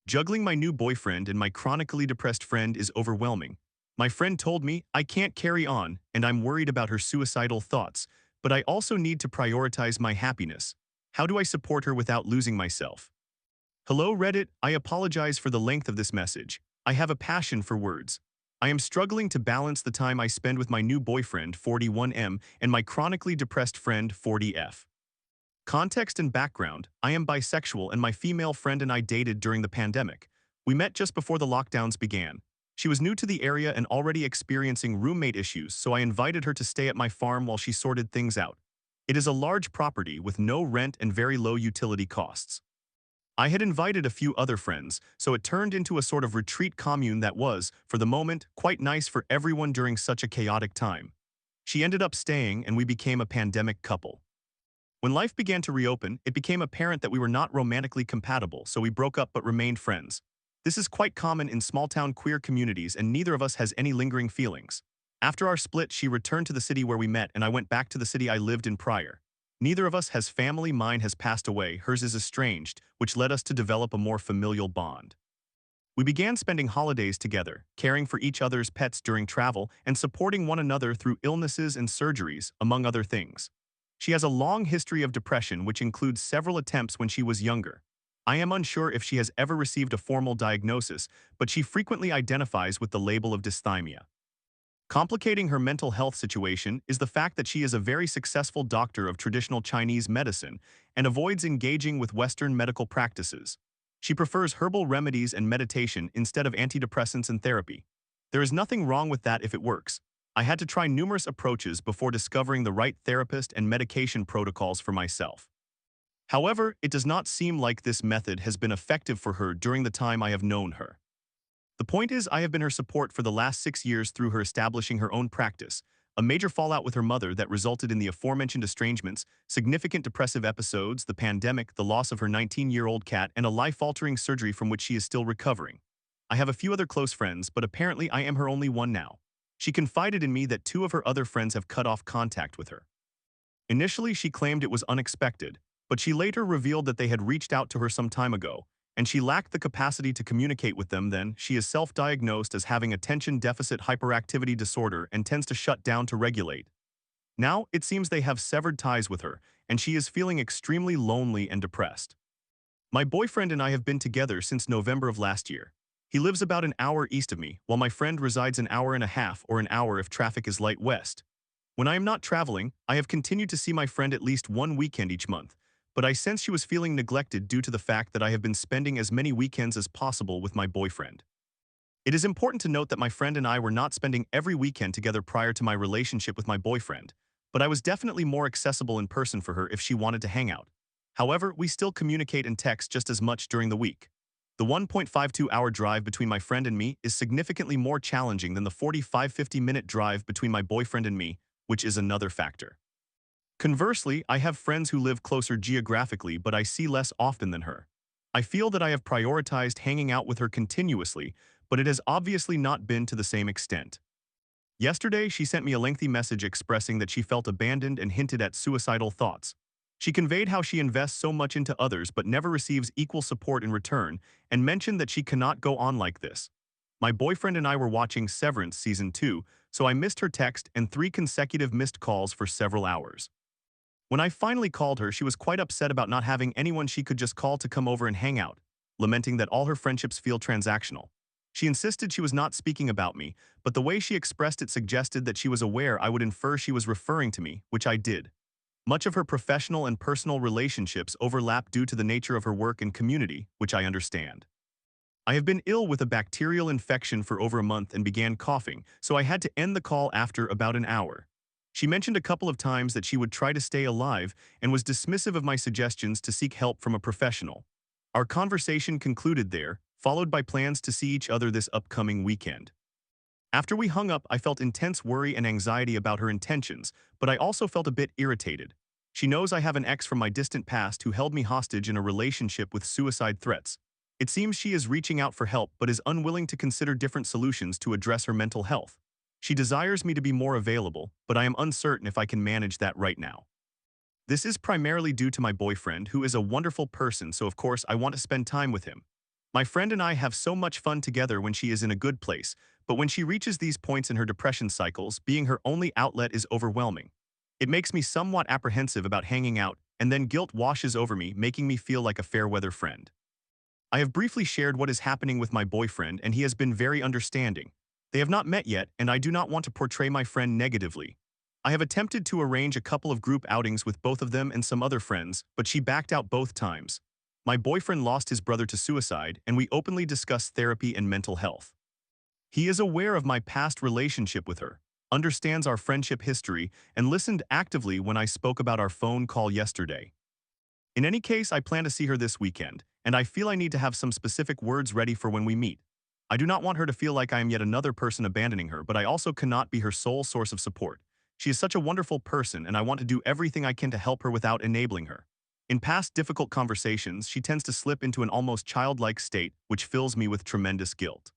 Juggling my new boyfriend and my chronically depressed friend is overwhelming. My friend told me I can't carry on and I'm worried about her suicidal thoughts, but I also need to prioritize my happiness. How do I support her without losing myself? Hello Reddit, I apologize for the length of this message. I have a passion for words. I am struggling to balance the time I spend with my new boyfriend, 41M, and my chronically depressed friend, 40F. Context and background: I am bisexual and my female friend and I dated during the pandemic. We met just before the lockdowns began. She was new to the area and already experiencing roommate issues, so I invited her to stay at my farm while she sorted things out. It is a large property with no rent and very low utility costs. I had invited a few other friends, so it turned into a sort of retreat commune that was, for the moment, quite nice for everyone during such a chaotic time. She ended up staying and we became a pandemic couple. When life began to reopen, it became apparent that we were not romantically compatible, so we broke up but remained friends. This is quite common in small-town queer communities and neither of us has any lingering feelings. After our split, she returned to the city where we met and I went back to the city I lived in prior. Neither of us has family, mine has passed away, hers is estranged, which led us to develop a more familial bond. We began spending holidays together, caring for each other's pets during travel, and supporting one another through illnesses and surgeries, among other things. She has a long history of depression which includes several attempts when she was younger. I am unsure if she has ever received a formal diagnosis, but she frequently identifies with the label of dysthymia. Complicating her mental health situation is the fact that she is a very successful doctor of traditional Chinese medicine and avoids engaging with Western medical practices. She prefers herbal remedies and meditation instead of antidepressants and therapy. There is nothing wrong with that if it works. I had to try numerous approaches before discovering the right therapist and medication protocols for myself. However, it does not seem like this method has been effective for her during the time I have known her. The point is, I have been her support for the last 6 years through her establishing her own practice, a major fallout with her mother that resulted in the aforementioned estrangements, significant depressive episodes, the pandemic, the loss of her 19-year-old cat, and a life-altering surgery from which she is still recovering. I have a few other close friends, but apparently I am her only one now. She confided in me that 2 of her other friends have cut off contact with her. Initially, she claimed it was unexpected, but she later revealed that they had reached out to her some time ago, and she lacked the capacity to communicate with them then. She is self-diagnosed as having attention deficit hyperactivity disorder and tends to shut down to regulate. Now, it seems they have severed ties with her, and she is feeling extremely lonely and depressed. My boyfriend and I have been together since November of last year. He lives about an hour east of me, while my friend resides an hour and a half or an hour if traffic is light west. When I am not traveling, I have continued to see my friend at least one weekend each month, but I sense she was feeling neglected due to the fact that I have been spending as many weekends as possible with my boyfriend. It is important to note that my friend and I were not spending every weekend together prior to my relationship with my boyfriend, but I was definitely more accessible in person for her if she wanted to hang out. However, we still communicate and text just as much during the week. The 1.52-hour drive between my friend and me is significantly more challenging than the 45-50-minute drive between my boyfriend and me, which is another factor. Conversely, I have friends who live closer geographically but I see less often than her. I feel that I have prioritized hanging out with her continuously, but it has obviously not been to the same extent. Yesterday, she sent me a lengthy message expressing that she felt abandoned and hinted at suicidal thoughts. She conveyed how she invests so much into others but never receives equal support in return, and mentioned that she cannot go on like this. My boyfriend and I were watching Severance Season 2, so I missed her text and 3 consecutive missed calls for several hours. When I finally called her, she was quite upset about not having anyone she could just call to come over and hang out, lamenting that all her friendships feel transactional. She insisted she was not speaking about me, but the way she expressed it suggested that she was aware I would infer she was referring to me, which I did. Much of her professional and personal relationships overlap due to the nature of her work and community, which I understand. I have been ill with a bacterial infection for over a month and began coughing, so I had to end the call after about an hour. She mentioned a couple of times that she would try to stay alive and was dismissive of my suggestions to seek help from a professional. Our conversation concluded there, followed by plans to see each other this upcoming weekend. After we hung up, I felt intense worry and anxiety about her intentions, but I also felt a bit irritated. She knows I have an ex from my distant past who held me hostage in a relationship with suicide threats. It seems she is reaching out for help but is unwilling to consider different solutions to address her mental health. She desires me to be more available, but I am uncertain if I can manage that right now. This is primarily due to my boyfriend, who is a wonderful person, so of course I want to spend time with him. My friend and I have so much fun together when she is in a good place, but when she reaches these points in her depression cycles, being her only outlet is overwhelming. It makes me somewhat apprehensive about hanging out, and then guilt washes over me, making me feel like a fair-weather friend. I have briefly shared what is happening with my boyfriend, and he has been very understanding. They have not met yet, and I do not want to portray my friend negatively. I have attempted to arrange a couple of group outings with both of them and some other friends, but she backed out both times. My boyfriend lost his brother to suicide, and we openly discussed therapy and mental health. He is aware of my past relationship with her, understands our friendship history, and listened actively when I spoke about our phone call yesterday. In any case, I plan to see her this weekend, and I feel I need to have some specific words ready for when we meet. I do not want her to feel like I am yet another person abandoning her, but I also cannot be her sole source of support. She is such a wonderful person, and I want to do everything I can to help her without enabling her. In past difficult conversations, she tends to slip into an almost childlike state, which fills me with tremendous guilt.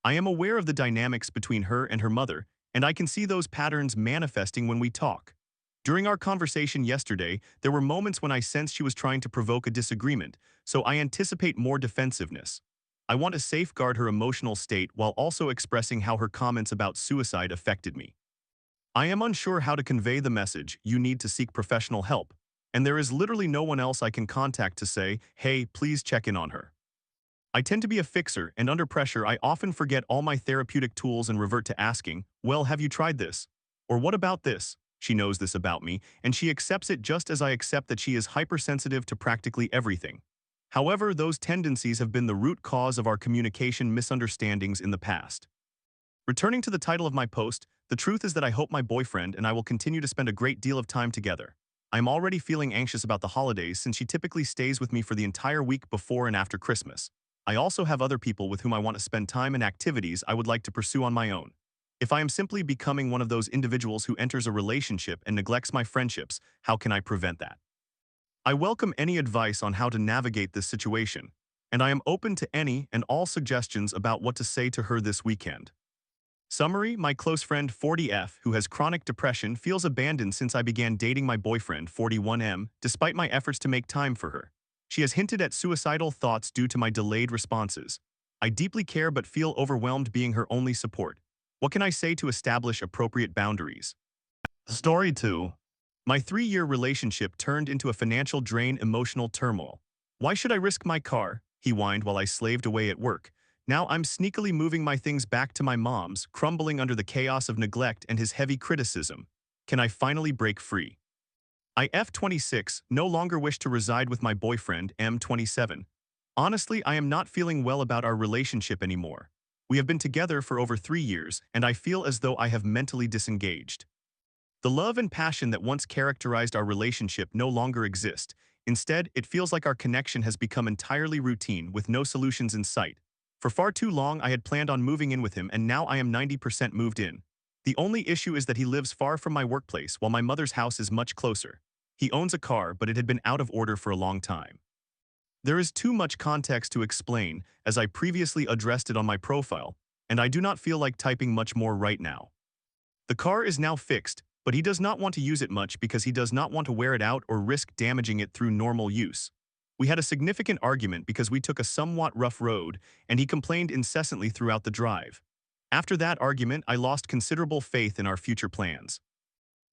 I am aware of the dynamics between her and her mother, and I can see those patterns manifesting when we talk. During our conversation yesterday, there were moments when I sensed she was trying to provoke a disagreement, so I anticipate more defensiveness. I want to safeguard her emotional state while also expressing how her comments about suicide affected me. I am unsure how to convey the message, you need to seek professional help, and there is literally no one else I can contact to say, hey, please check in on her. I tend to be a fixer, and under pressure I often forget all my therapeutic tools and revert to asking, well, have you tried this? Or what about this? She knows this about me, and she accepts it just as I accept that she is hypersensitive to practically everything. However, those tendencies have been the root cause of our communication misunderstandings in the past. Returning to the title of my post, the truth is that I hope my boyfriend and I will continue to spend a great deal of time together. I am already feeling anxious about the holidays since she typically stays with me for the entire week before and after Christmas. I also have other people with whom I want to spend time and activities I would like to pursue on my own. If I am simply becoming one of those individuals who enters a relationship and neglects my friendships, how can I prevent that? I welcome any advice on how to navigate this situation, and I am open to any and all suggestions about what to say to her this weekend. Summary: my close friend 40F, who has chronic depression, feels abandoned since I began dating my boyfriend 41M, despite my efforts to make time for her. She has hinted at suicidal thoughts due to my delayed responses. I deeply care but feel overwhelmed being her only support. What can I say to establish appropriate boundaries? Story 2. My 3-year relationship turned into a financial drain, emotional turmoil. Why should I risk my car? He whined while I slaved away at work. Now I'm sneakily moving my things back to my mom's, crumbling under the chaos of neglect and his heavy criticism. Can I finally break free? I F26 no longer wish to reside with my boyfriend M27. Honestly, I am not feeling well about our relationship anymore. We have been together for over 3 years, and I feel as though I have mentally disengaged. The love and passion that once characterized our relationship no longer exist. Instead, it feels like our connection has become entirely routine with no solutions in sight. For far too long, I had planned on moving in with him, and now I am 90% moved in. The only issue is that he lives far from my workplace while my mother's house is much closer. He owns a car, but it had been out of order for a long time. There is too much context to explain, as I previously addressed it on my profile, and I do not feel like typing much more right now. The car is now fixed, but he does not want to use it much because he does not want to wear it out or risk damaging it through normal use. We had a significant argument because we took a somewhat rough road, and he complained incessantly throughout the drive. After that argument, I lost considerable faith in our future plans.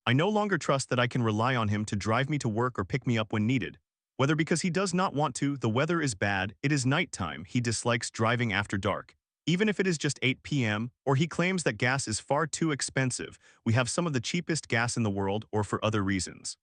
I no longer trust that I can rely on him to drive me to work or pick me up when needed. Whether because he does not want to, the weather is bad, it is nighttime, he dislikes driving after dark. Even if it is just 8 p.m., or he claims that gas is far too expensive, we have some of the cheapest gas in the world, or for other reasons.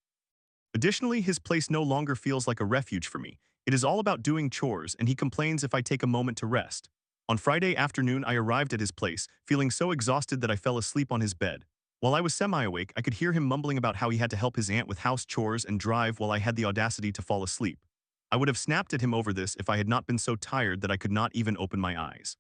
Additionally, his place no longer feels like a refuge for me. It is all about doing chores, and he complains if I take a moment to rest. On Friday afternoon, I arrived at his place, feeling so exhausted that I fell asleep on his bed. While I was semi-awake, I could hear him mumbling about how he had to help his aunt with house chores and drive while I had the audacity to fall asleep. I would have snapped at him over this if I had not been so tired that I could not even open my eyes.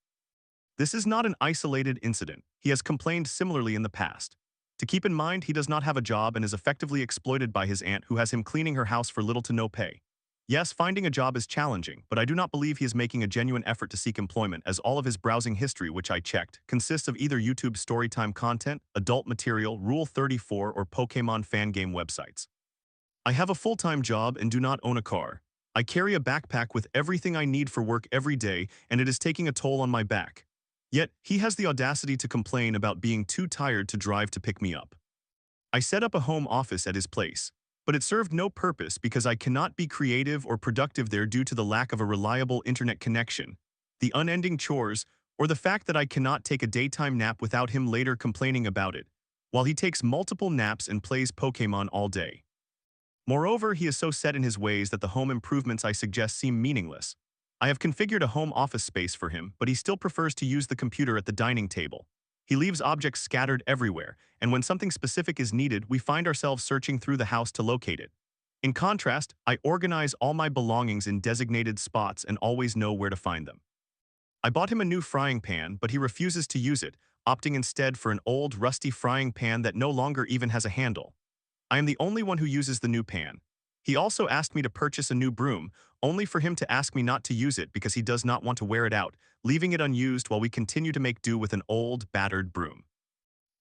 This is not an isolated incident. He has complained similarly in the past. To keep in mind, he does not have a job and is effectively exploited by his aunt, who has him cleaning her house for little to no pay. Yes, finding a job is challenging, but I do not believe he is making a genuine effort to seek employment, as all of his browsing history, which I checked, consists of either YouTube storytime content, adult material, Rule 34, or Pokémon fan game websites. I have a full-time job and do not own a car. I carry a backpack with everything I need for work every day, and it is taking a toll on my back. Yet, he has the audacity to complain about being too tired to drive to pick me up. I set up a home office at his place, but it served no purpose because I cannot be creative or productive there due to the lack of a reliable internet connection, the unending chores, or the fact that I cannot take a daytime nap without him later complaining about it, while he takes multiple naps and plays Pokémon all day. Moreover, he is so set in his ways that the home improvements I suggest seem meaningless. I have configured a home office space for him, but he still prefers to use the computer at the dining table. He leaves objects scattered everywhere, and when something specific is needed, we find ourselves searching through the house to locate it. In contrast, I organize all my belongings in designated spots and always know where to find them. I bought him a new frying pan, but he refuses to use it, opting instead for an old, rusty frying pan that no longer even has a handle. I am the only one who uses the new pan. He also asked me to purchase a new broom, only for him to ask me not to use it because he does not want to wear it out, leaving it unused while we continue to make do with an old, battered broom.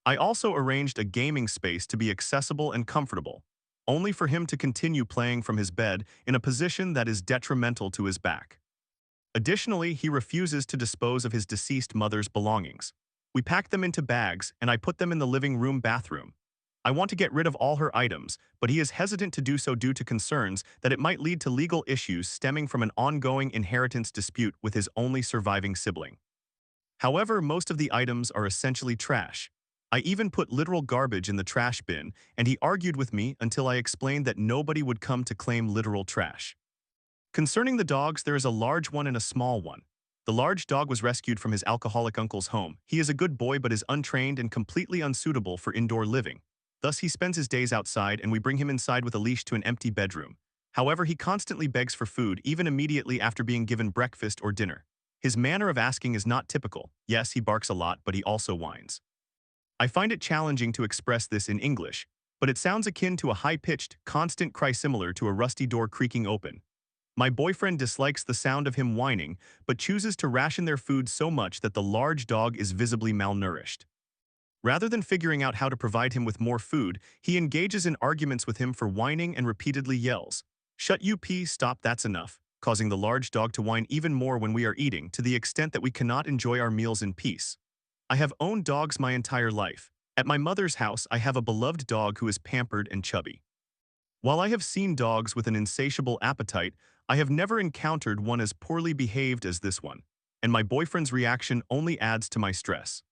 I also arranged a gaming space to be accessible and comfortable, only for him to continue playing from his bed in a position that is detrimental to his back. Additionally, he refuses to dispose of his deceased mother's belongings. We pack them into bags, and I put them in the living room bathroom. I want to get rid of all her items, but he is hesitant to do so due to concerns that it might lead to legal issues stemming from an ongoing inheritance dispute with his only surviving sibling. However, most of the items are essentially trash. I even put literal garbage in the trash bin, and he argued with me until I explained that nobody would come to claim literal trash. Concerning the dogs, there is a large one and a small one. The large dog was rescued from his alcoholic uncle's home. He is a good boy but is untrained and completely unsuitable for indoor living. Thus, he spends his days outside and we bring him inside with a leash to an empty bedroom. However, he constantly begs for food, even immediately after being given breakfast or dinner. His manner of asking is not typical. Yes, he barks a lot, but he also whines. I find it challenging to express this in English, but it sounds akin to a high-pitched, constant cry similar to a rusty door creaking open. My boyfriend dislikes the sound of him whining, but chooses to ration their food so much that the large dog is visibly malnourished. Rather than figuring out how to provide him with more food, he engages in arguments with him for whining and repeatedly yells, "Shut you pee, stop, that's enough," causing the large dog to whine even more when we are eating, to the extent that we cannot enjoy our meals in peace. I have owned dogs my entire life. At my mother's house, I have a beloved dog who is pampered and chubby. While I have seen dogs with an insatiable appetite, I have never encountered one as poorly behaved as this one, and my boyfriend's reaction only adds to my stress.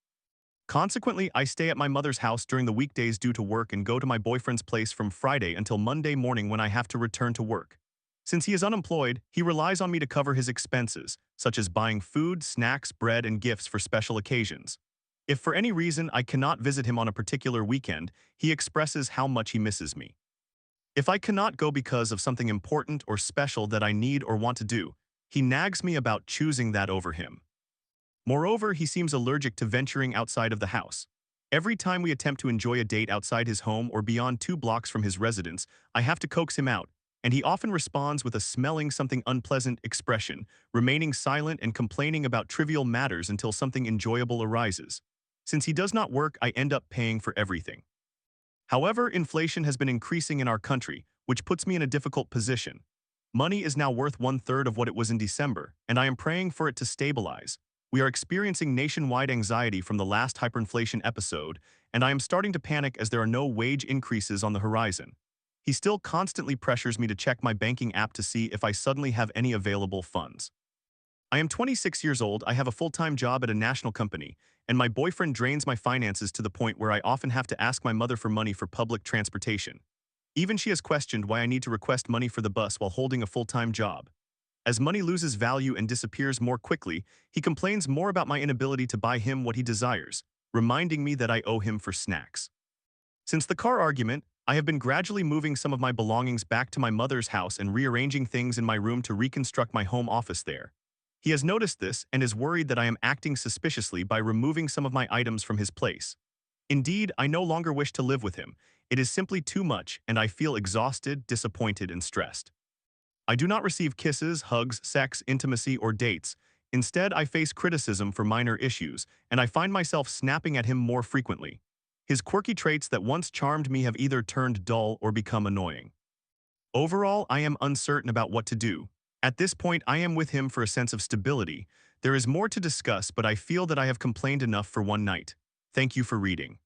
Consequently, I stay at my mother's house during the weekdays due to work and go to my boyfriend's place from Friday until Monday morning when I have to return to work. Since he is unemployed, he relies on me to cover his expenses, such as buying food, snacks, bread, and gifts for special occasions. If for any reason I cannot visit him on a particular weekend, he expresses how much he misses me. If I cannot go because of something important or special that I need or want to do, he nags me about choosing that over him. Moreover, he seems allergic to venturing outside of the house. Every time we attempt to enjoy a date outside his home or beyond 2 blocks from his residence, I have to coax him out, and he often responds with a smelling something unpleasant expression, remaining silent and complaining about trivial matters until something enjoyable arises. Since he does not work, I end up paying for everything. However, inflation has been increasing in our country, which puts me in a difficult position. Money is now worth 1/3 of what it was in December, and I am praying for it to stabilize. We are experiencing nationwide anxiety from the last hyperinflation episode, and I am starting to panic as there are no wage increases on the horizon. He still constantly pressures me to check my banking app to see if I suddenly have any available funds. I am 26 years old, I have a full-time job at a national company, and my boyfriend drains my finances to the point where I often have to ask my mother for money for public transportation. Even she has questioned why I need to request money for the bus while holding a full-time job. As money loses value and disappears more quickly, he complains more about my inability to buy him what he desires, reminding me that I owe him for snacks. Since the car argument, I have been gradually moving some of my belongings back to my mother's house and rearranging things in my room to reconstruct my home office there. He has noticed this and is worried that I am acting suspiciously by removing some of my items from his place. Indeed, I no longer wish to live with him. It is simply too much, and I feel exhausted, disappointed, and stressed. I do not receive kisses, hugs, sex, intimacy, or dates. Instead, I face criticism for minor issues, and I find myself snapping at him more frequently. His quirky traits that once charmed me have either turned dull or become annoying. Overall, I am uncertain about what to do. At this point, I am with him for a sense of stability. There is more to discuss, but I feel that I have complained enough for one night. Thank you for reading.